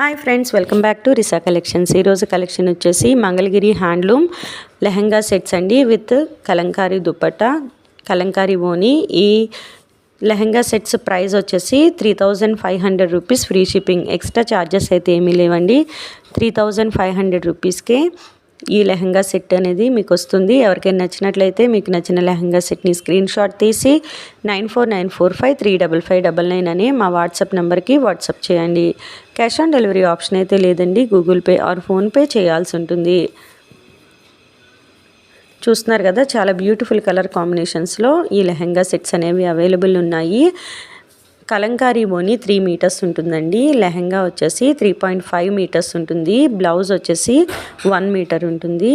Hi friends, welcome back to Risa collections. ఈరోజు collection వచ్చేసి Mangalagiri handloom lehenga sets అండి, విత్ కలంకారీ దుపట్టా, కలంకారీ ఓని. ఈ లెహంగా సెట్స్ ప్రైస్ వచ్చేసి 3500 rupees, free shipping. Extra charges అయితే ఏమీ లేవండి. 3500 రూపీస్కే ఈ లెహంగా సెట్ అనేది మీకు వస్తుంది. ఎవరికైనా నచ్చినట్లయితే మీకు నచ్చిన లెహంగా సెట్ని స్క్రీన్ షాట్ తీసి 9494535599 అనే మా వాట్సాప్ నెంబర్కి వాట్సాప్ చేయండి. క్యాష్ ఆన్ డెలివరీ ఆప్షన్ అయితే లేదండి, గూగుల్ పే ఆర్ ఫోన్పే చేయాల్సి ఉంటుంది. చూస్తున్నారు కదా, చాలా బ్యూటిఫుల్ కలర్ కాంబినేషన్స్లో ఈ లెహంగా సెట్స్ అనేవి అవైలబుల్ ఉన్నాయి. కలంకారీ ఓని 3 మీటర్స్ ఉంటుందండి. లెహంగా వచ్చేసి 3.5 మీటర్స్ ఉంటుంది. బ్లౌజ్ వచ్చేసి 1 మీటర్ ఉంటుంది.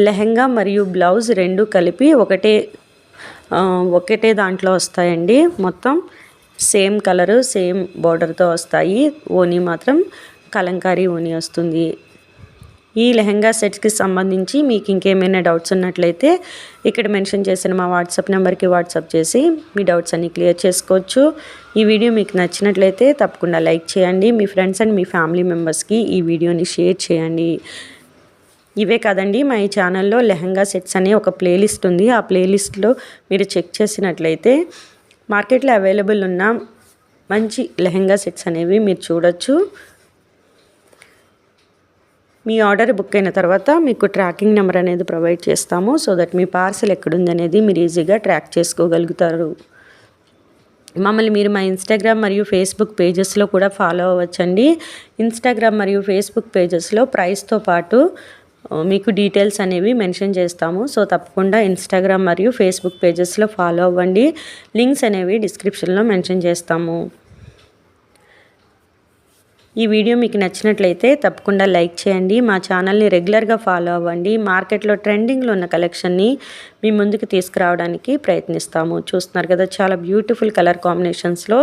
లెహంగా మరియు బ్లౌజ్ రెండు కలిపి ఒకటే దాంట్లో వస్తాయండి. మొత్తం సేమ్ కలరు, సేమ్ బార్డర్తో వస్తాయి. ఓని మాత్రం కలంకారీ ఓని వస్తుంది. ఈ లెహంగా సెట్స్కి సంబంధించి మీకు ఇంకేమైనా డౌట్స్ ఉన్నట్లయితే ఇక్కడ మెన్షన్ చేసిన మా వాట్సాప్ నెంబర్కి వాట్సాప్ చేసి మీ డౌట్స్ అన్ని క్లియర్ చేసుకోవచ్చు. ఈ వీడియో మీకు నచ్చినట్లయితే తప్పకుండా లైక్ చేయండి. మీ ఫ్రెండ్స్ అండ్ మీ ఫ్యామిలీ మెంబర్స్కి ఈ వీడియోని షేర్ చేయండి. ఇవే కాదండి, మా ఈ ఛానల్లో లెహంగా సెట్స్ అనే ఒక ప్లేలిస్ట్ ఉంది. ఆ ప్లేలిస్ట్లో మీరు చెక్ చేసినట్లయితే మార్కెట్లో అవైలబుల్ ఉన్న మంచి లెహంగా సెట్స్ అనేవి మీరు చూడొచ్చు. మీ ఆర్డర్ బుక్ అయిన తర్వాత మీకు ట్రాకింగ్ నెంబర్ అనేది ప్రొవైడ్ చేస్తాము. సో దట్ మీ పార్సల్ ఎక్కడుందనేది మీరు ఈజీగా ట్రాక్ చేసుకోగలుగుతారు. మమ్మల్ని మీరు మా ఇన్స్టాగ్రామ్ మరియు ఫేస్బుక్ పేజెస్లో కూడా ఫాలో అవ్వచ్చండి. ఇన్స్టాగ్రామ్ మరియు ఫేస్బుక్ పేజెస్లో ప్రైస్తో పాటు మీకు డీటెయిల్స్ అనేవి మెన్షన్ చేస్తాము. సో తప్పకుండా ఇన్స్టాగ్రామ్ మరియు ఫేస్బుక్ పేజెస్లో ఫాలో అవ్వండి. లింక్స్ అనేవి డిస్క్రిప్షన్లో మెన్షన్ చేస్తాము. ఈ వీడియో మీకు నచ్చినట్లయితే తప్పకుండా లైక్ చేయండి. మా ఛానల్ని రెగ్యులర్గా ఫాలో అవ్వండి. మార్కెట్లో ట్రెండింగ్లో ఉన్న కలెక్షన్ని మీ ముందుకు తీసుకురావడానికి ప్రయత్నిస్తాము. చూస్తున్నారు కదా, చాలా బ్యూటిఫుల్ కలర్ కాంబినేషన్స్లో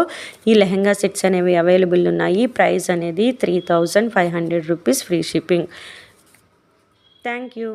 ఈ లెహంగా సెట్స్ అనేవి అవైలబుల్ ఉన్నాయి. ప్రైస్ అనేది 3500 rupees, free shipping. Thank you.